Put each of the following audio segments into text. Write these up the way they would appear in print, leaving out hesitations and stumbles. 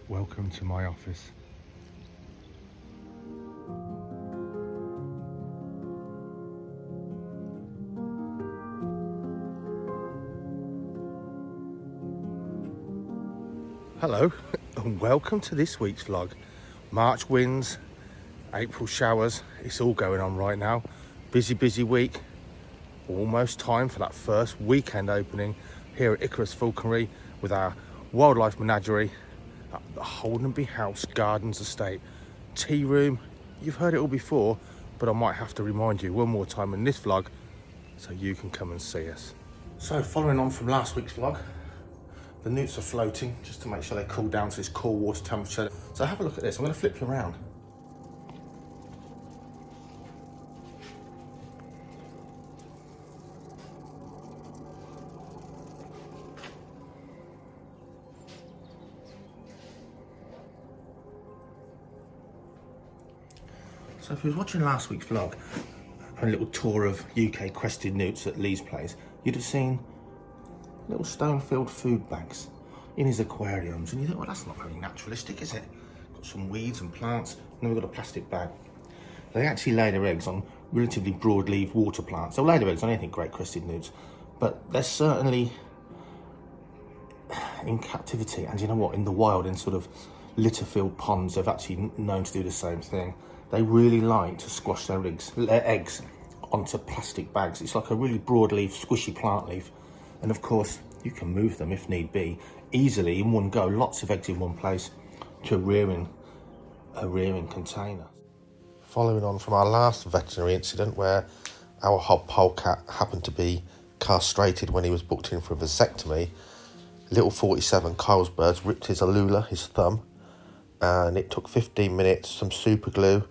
Welcome to my office. Hello and welcome to this week's vlog. March winds, April showers, it's all going on right now. Busy week. Almost time for that first weekend opening here at Icarus Falconry with our wildlife menagerie at the Holdenby House Gardens Estate. Tea room, you've heard it all before, but I might have to remind you one more time in this vlog so you can come and see us. So following on from last week's vlog, the newts are floating just to make sure they cool down to this cool water temperature. So have a look at this, I'm going to flip you around. So if you was watching last week's vlog, a little tour of UK crested newts at Lee's place, you'd have seen little stone-filled food bags in his aquariums, and you think, well, that's not very naturalistic, is it? Got some weeds and plants, and then we've got a plastic bag. They actually lay their eggs on relatively broad-leaved water plants. They'll lay their eggs on anything great crested newts, but they're certainly in captivity, and you know what, in the wild, in sort of litter-filled ponds, they've actually known to do the same thing. They really like to squash their eggs onto plastic bags. It's like a really broad-leaf, squishy plant leaf. And of course, you can move them if need be, easily in one go, lots of eggs in one place, to a rearing container. Following on from our last veterinary incident where our hob polecat happened to be castrated when he was booked in for a vasectomy, little 47 Carlsbergs ripped his alula, his thumb, and it took 15 minutes, some super glue,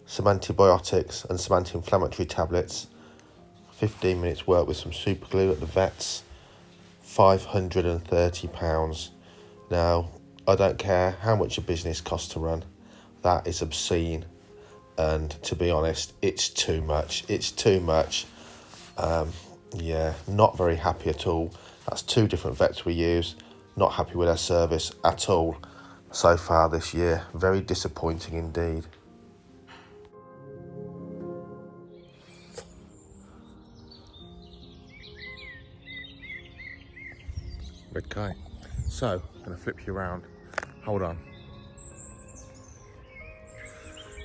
some antibiotics and some anti-inflammatory tablets. 15 minutes work with some super glue at the vet's. £530. Now, I don't care how much a business costs to run. That is obscene. And to be honest, it's too much. It's too much. Yeah, not very happy at all. That's two different vets we use. Not happy with their service at all so far this year. Very disappointing indeed. Red kite. So, I'm going to flip you around. Hold on.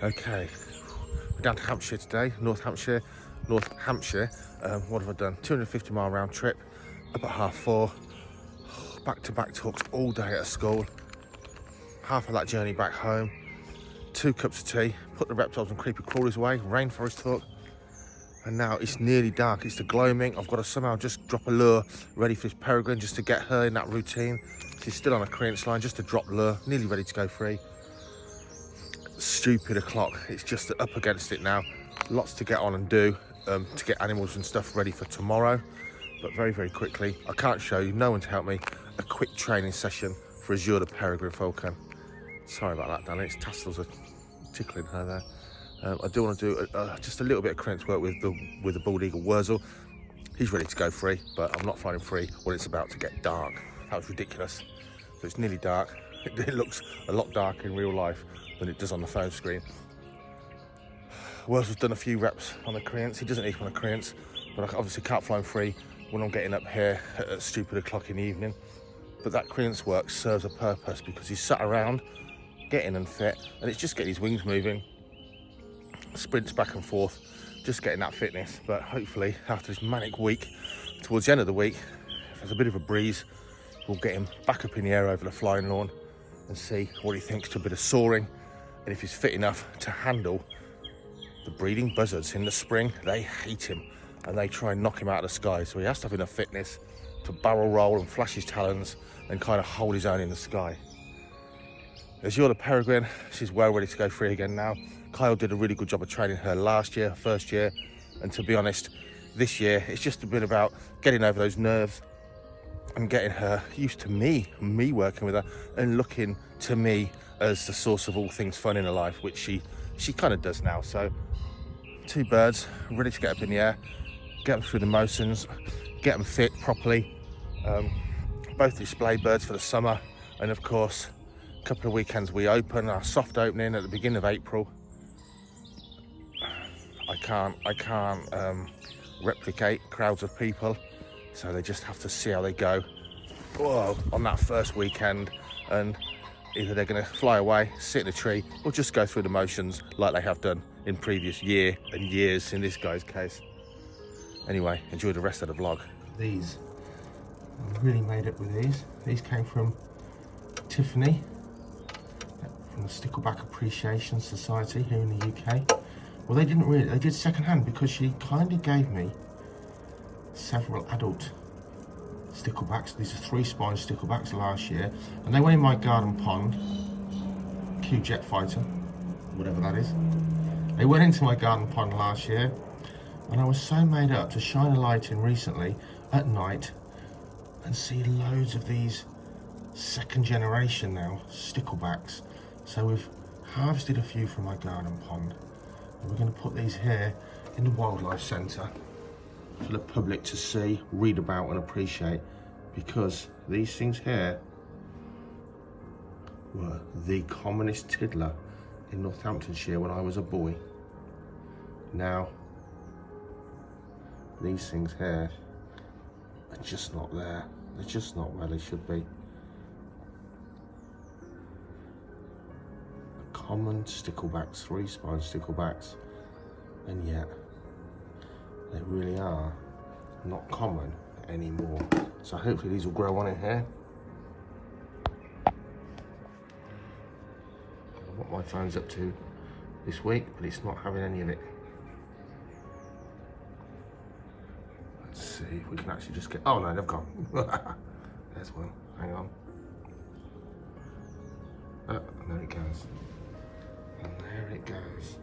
Okay, we're down to Hampshire today, North Hampshire. What have I done? 250-mile round trip, up at 4:30. Back-to-back talks all day at a school. Half of that journey back home. 2 cups of tea, put the reptiles and creepy crawlers away, rainforest talk. And now it's nearly dark, it's the gloaming. I've got to somehow just drop a lure ready for this peregrine just to get her in that routine. She's still on a clearance line, just to drop lure, nearly ready to go free. Stupid o'clock, it's just up against it now. Lots to get on and do to get animals and stuff ready for tomorrow. But very quickly, I can't show you, no one to help me, a quick training session for Azure the peregrine falcon. Sorry about that, Danny, its tassels are tickling her there. I do want to do just a little bit of clearance work with the bald eagle Wurzel. He's ready to go free, but I'm not finding free when it's about to get dark. That was ridiculous. So it's nearly dark. It looks a lot darker in real life than it does on the phone screen. Wurzel's done a few reps on the clearance. He doesn't need one on clearance, but I obviously can't fly him free when I'm getting up here at stupid o'clock in the evening. But that clearance work serves a purpose because he's sat around getting unfit, and it's just getting his wings moving. Sprints back and forth, just getting that fitness. But hopefully after this manic week, towards the end of the week, if there's a bit of a breeze, we'll get him back up in the air over the flying lawn and see what he thinks to a bit of soaring, and if he's fit enough to handle the breeding buzzards in the spring. They hate him and they try and knock him out of the sky, so he has to have enough fitness to barrel roll and flash his talons and kind of hold his own in the sky. Azure the peregrine, she's well ready to go free again now. Kyle did a really good job of training her last year, first year, and to be honest, this year it's just a bit about getting over those nerves and getting her used to me working with her and looking to me as the source of all things fun in her life, which she kind of does now. So 2 birds ready to get up in the air, get them through the motions, get them fit properly. Both display birds for the summer, and of course couple of weekends we open, our soft opening at the beginning of April. I can't replicate crowds of people, so they just have to see how they go on that first weekend, and either they're going to fly away, sit in a tree, or just go through the motions like they have done in previous year and years in this guy's case. Anyway, enjoy the rest of the vlog. These, I'm really made up with these. These came from Tiffany, from the Stickleback Appreciation Society here in the UK. Well, they did second hand, because she kindly gave me several adult sticklebacks. These are 3-spine sticklebacks last year, and they went in my garden pond. Q Jet Fighter, whatever that is. They went into my garden pond last year, and I was so made up to shine a light in recently at night and see loads of these second generation now sticklebacks. So we've harvested a few from my garden pond, and we're going to put these here in the wildlife centre for the public to see, read about and appreciate, because these things here were the commonest tiddler in Northamptonshire when I was a boy. Now these things here are just not there. They're just not where they should be. Common sticklebacks, 3-spine sticklebacks, and yet they really are not common anymore. So hopefully these will grow on in here. I don't know what my phone's up to this week, but it's not having any of it. Let's see if we can actually just get, oh no, they've gone. There's one, hang on. Oh, and there it goes. And there it goes.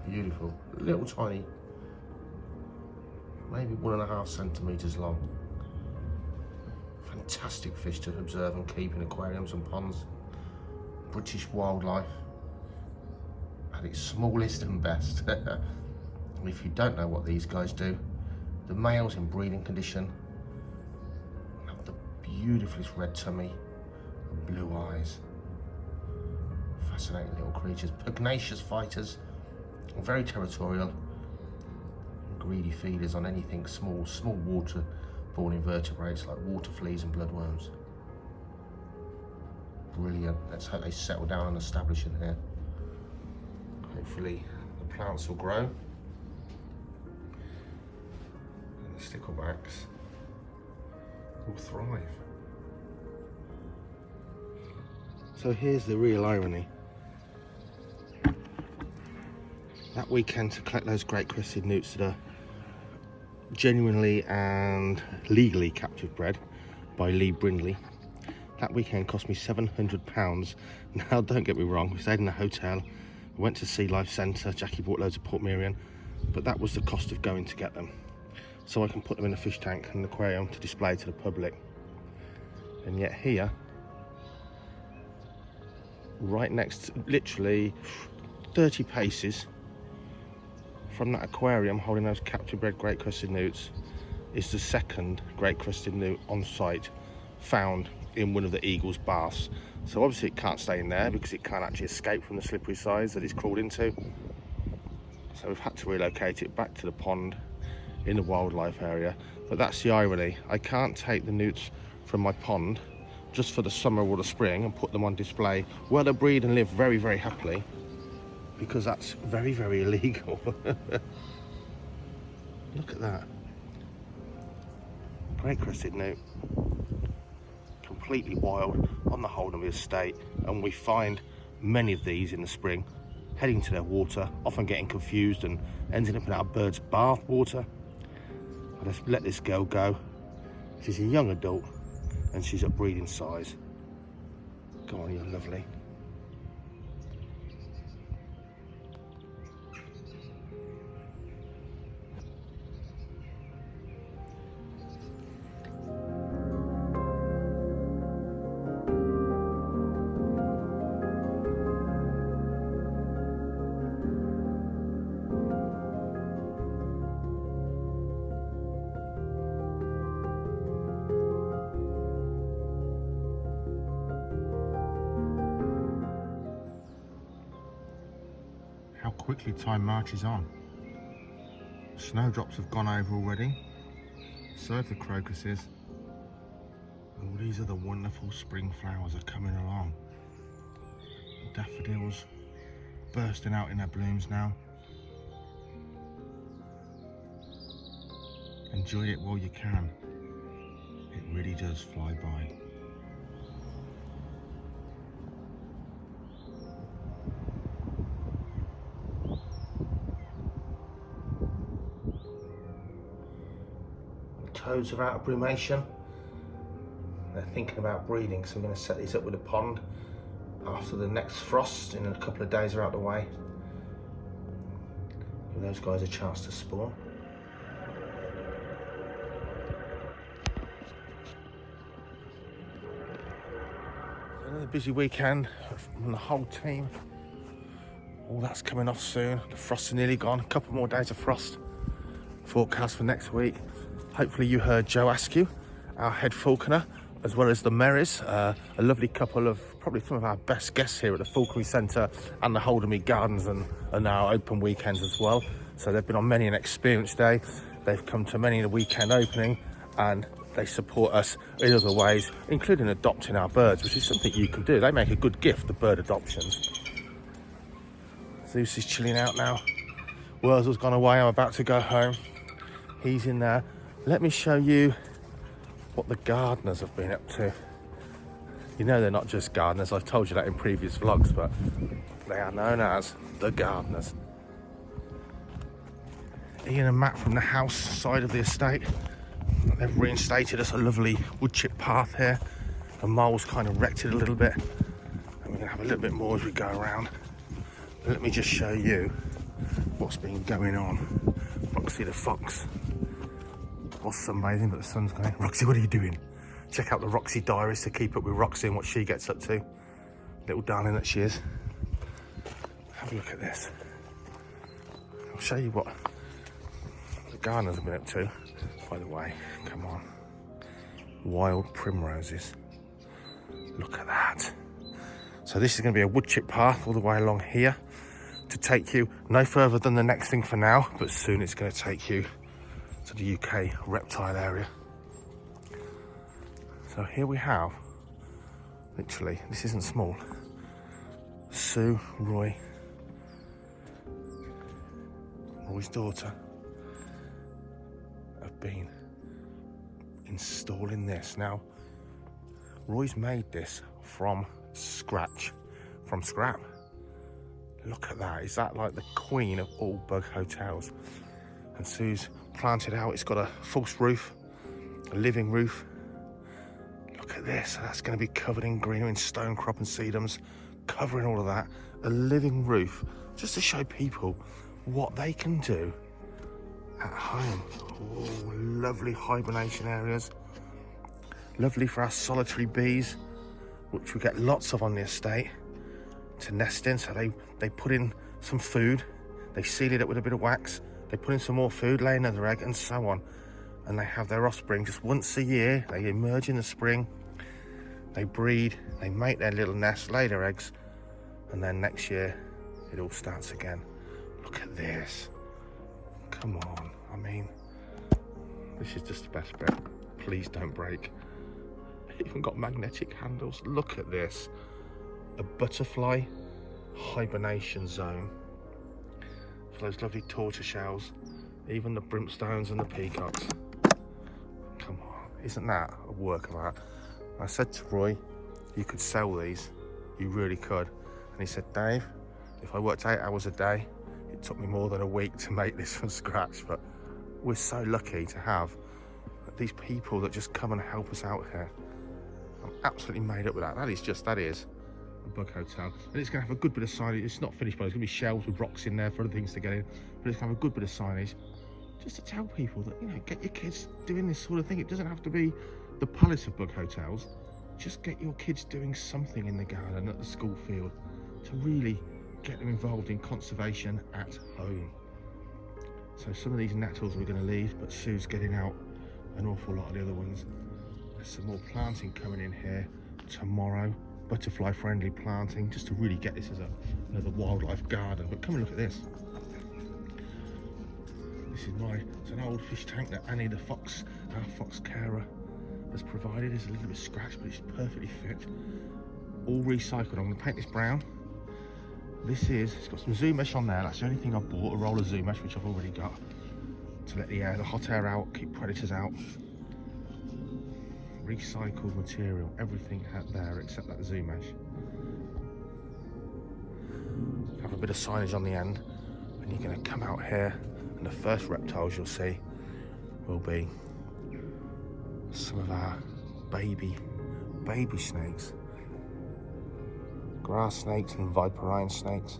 Beautiful, little tiny, maybe 1.5 centimetres long. Fantastic fish to observe and keep in aquariums and ponds. British wildlife at its smallest and best. And if you don't know what these guys do, the males in breeding condition have the beautifulest red tummy and blue eyes. Fascinating little creatures, pugnacious fighters, very territorial, and greedy feeders on anything small water-borne invertebrates like water fleas and bloodworms. Brilliant. Let's hope they settle down and establish in here. Hopefully the plants will grow and the sticklebacks will thrive. So here's the real irony. That weekend to collect those great crested newts that are genuinely and legally captive bred by Lee Brindley, that weekend cost me £700. Now don't get me wrong, we stayed in a hotel, we went to Sea Life Centre, Jackie bought loads of Port Merion, but that was the cost of going to get them. So I can put them in a fish tank and an aquarium to display to the public. And yet here, right next, literally 30 paces from that aquarium holding those captive bred great crested newts, is the second great crested newt on site found in one of the eagle's baths. So obviously it can't stay in there because it can't actually escape from the slippery sides that it's crawled into. So we've had to relocate it back to the pond in the wildlife area. But that's the irony. I can't take the newts from my pond just for the summer or the spring and put them on display where they breed and live very, very happily, because that's very, very illegal. Look at that. Great crested newt. Completely wild on the whole of the estate, and we find many of these in the spring heading to their water, often getting confused and ending up in our bird's bath water. Let's let this girl go. She's a young adult and she's at breeding size. Go on, you're lovely. how quickly time marches on. Snowdrops have gone over already, so have the crocuses. All these other wonderful spring flowers are coming along. Daffodils bursting out in their blooms now. Enjoy it while you can. It really does fly by. The toads are out of brumation. They're thinking about breeding, so we're going to set these up with a pond after the next frost in a couple of days are out of the way. Give those guys a chance to spawn. Another busy weekend from the whole team. All that's coming off soon. The frosts are nearly gone. A couple more days of frost. Forecast for next week. Hopefully you heard Joe Askew, our head falconer, as well as the Merrys, a lovely couple of probably some of our best guests here at the Falconry Centre and the Holdermead Gardens, and our open weekends as well. So they've been on many an experience day. They've come to many a weekend opening, and they support us in other ways, including adopting our birds, which is something you can do. They make a good gift, the bird adoptions. Zeus is chilling out now. Wurzel's gone away. I'm about to go home. He's in there. Let me show you what the gardeners have been up to. You know they're not just gardeners, I've told you that in previous vlogs, but they are known as the gardeners. Ian and Matt from the house side of the estate, they've reinstated us a lovely wood chip path here. The mole's kind of wrecked it a little bit, and we're going to have a little bit more as we go around. But let me just show you what's been going on. Roxy the fox was sunbathing, but the sun's going. Roxy, what are you doing? Check out the Roxy diaries to keep up with Roxy and what she gets up to. Little darling that she is. Have a look at this. I'll show you what the gardeners have been up to. By the way, come on. Wild primroses. Look at that. So this is going to be a wood chip path all the way along here to take you no further than the next thing for now, but soon it's going to take you to the UK reptile area. So here we have, literally, this isn't small, Sue, Roy's daughter, have been installing this. Now, Roy's made this from scratch, from scrap. Look at that. Is that like the queen of all bug hotels? And Sue's planted out. It's got a false roof, a living roof. Look at this. That's going to be covered in greenery and stone crop and sedums, covering all of that. A living roof, just to show people what they can do at home. Oh, lovely hibernation areas. Lovely for our solitary bees, which we get lots of on the estate, to nest in. So they put in some food, they seal it up with a bit of wax, they put in some more food, lay another egg, and so on. And they have their offspring just once a year. They emerge in the spring, they breed, they make their little nest, lay their eggs, and then next year it all starts again. Look at this. Come on. I mean, this is just the best bit. Please don't break. Even got magnetic handles. Look at this. A butterfly hibernation zone for those lovely tortoiseshells, even the brimstones and the peacocks. Come on, isn't that a work of art? I said to Roy, you could sell these, you really could. And he said, Dave, if I worked 8 hours a day, it took me more than a week to make this from scratch. But we're so lucky to have these people that just come and help us out here. I'm absolutely made up with that. That is a bug hotel. And it's going to have a good bit of signage. It's not finished, but there's going to be shelves with rocks in there for other things to get in. But it's going to have a good bit of signage just to tell people that, you know, get your kids doing this sort of thing. It doesn't have to be the palace of bug hotels. Just get your kids doing something in the garden, at the school field, to really get them involved in conservation at home. So some of these nettles we're going to leave, but Sue's getting out an awful lot of the other ones. There's some more planting coming in here tomorrow, butterfly friendly planting, just to really get this as another wildlife garden. But come and look at this. This is it's an old fish tank that Annie the fox, our fox carer, has provided. It's a little bit scratched, but it's perfectly fit. All recycled. I'm going to paint this brown. It's got some zoo mesh on there. That's the only thing I bought, a roll of zoo mesh, which I've already got, to let the hot air out, keep predators out. Recycled material, everything out there except that zoo mesh. Have a bit of signage on the end, and you're going to come out here, and the first reptiles you'll see will be some of our baby snakes. Grass snakes and viperine snakes.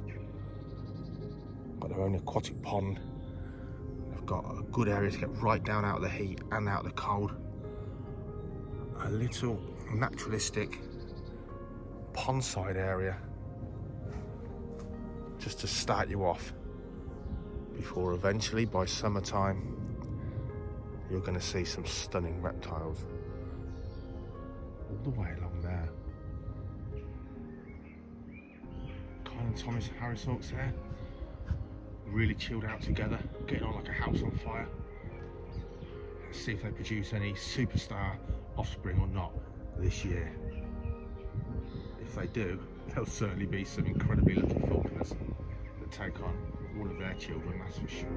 Got their own aquatic pond. They've got a good area to get right down out of the heat and out of the cold. A little naturalistic pondside area just to start you off, before eventually by summertime you're going to see some stunning reptiles all the way along there. And Thomas Harris Hawks there, really chilled out together, getting on like a house on fire. Let's see if they produce any superstar offspring or not this year. If they do, there'll certainly be some incredibly lucky falconers that take on all of their children, that's for sure.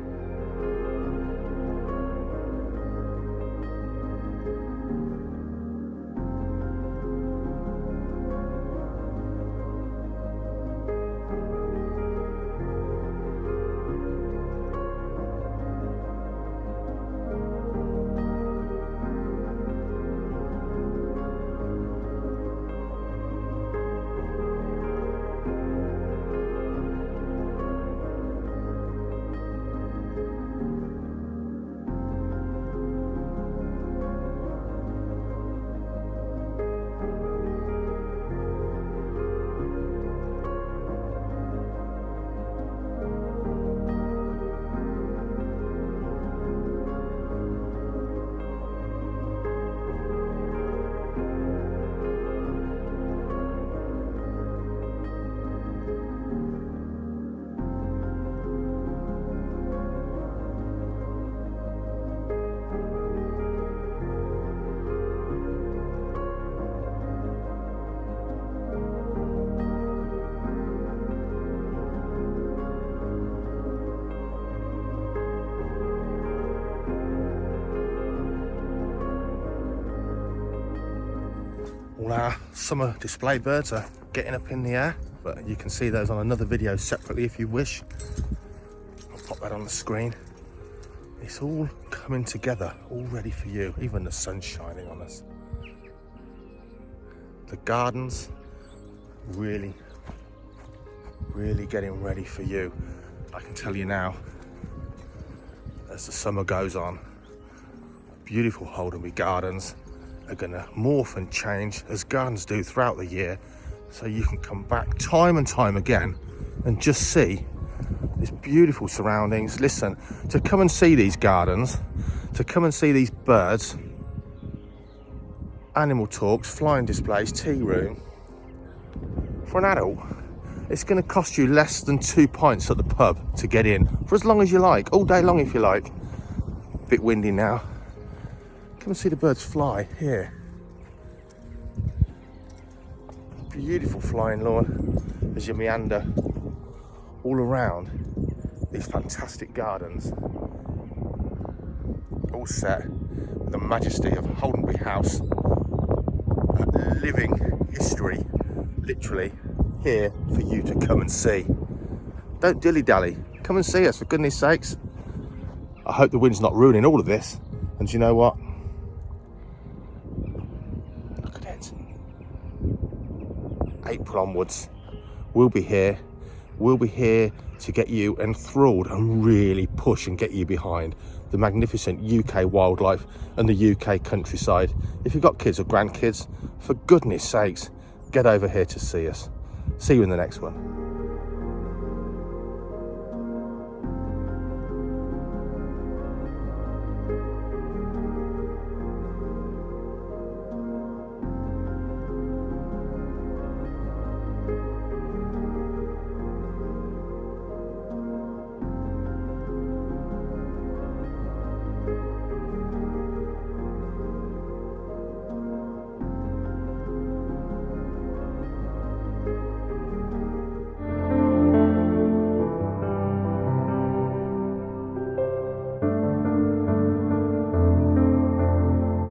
All our summer display birds are getting up in the air, but you can see those on another video separately if you wish. I'll pop that on the screen. It's all coming together, all ready for you. Even the sun's shining on us. The gardens really getting ready for you. I can tell you now, as the summer goes on, beautiful Holdenby gardens are going to morph and change as gardens do throughout the year, so you can come back time and time again and just see these beautiful surroundings. Listen, to come and see these gardens, to come and see these birds, animal talks, flying displays, tea room, for an adult it's going to cost you less than 2 pints at the pub to get in, for as long as you like, all day long if you like. Bit windy now. Come and see the birds fly here. Beautiful flying lawn as you meander all around these fantastic gardens, all set with the majesty of Holdenby House, a living history, literally here for you to come and see. Don't dilly-dally, come and see us for goodness sakes. I hope the wind's not ruining all of this, and you know what? Look at it. April onwards, we'll be here to get you enthralled and really push and get you behind the magnificent UK wildlife and the UK countryside. If you've got kids or grandkids, for goodness sakes, get over here to see us. See you in the next one.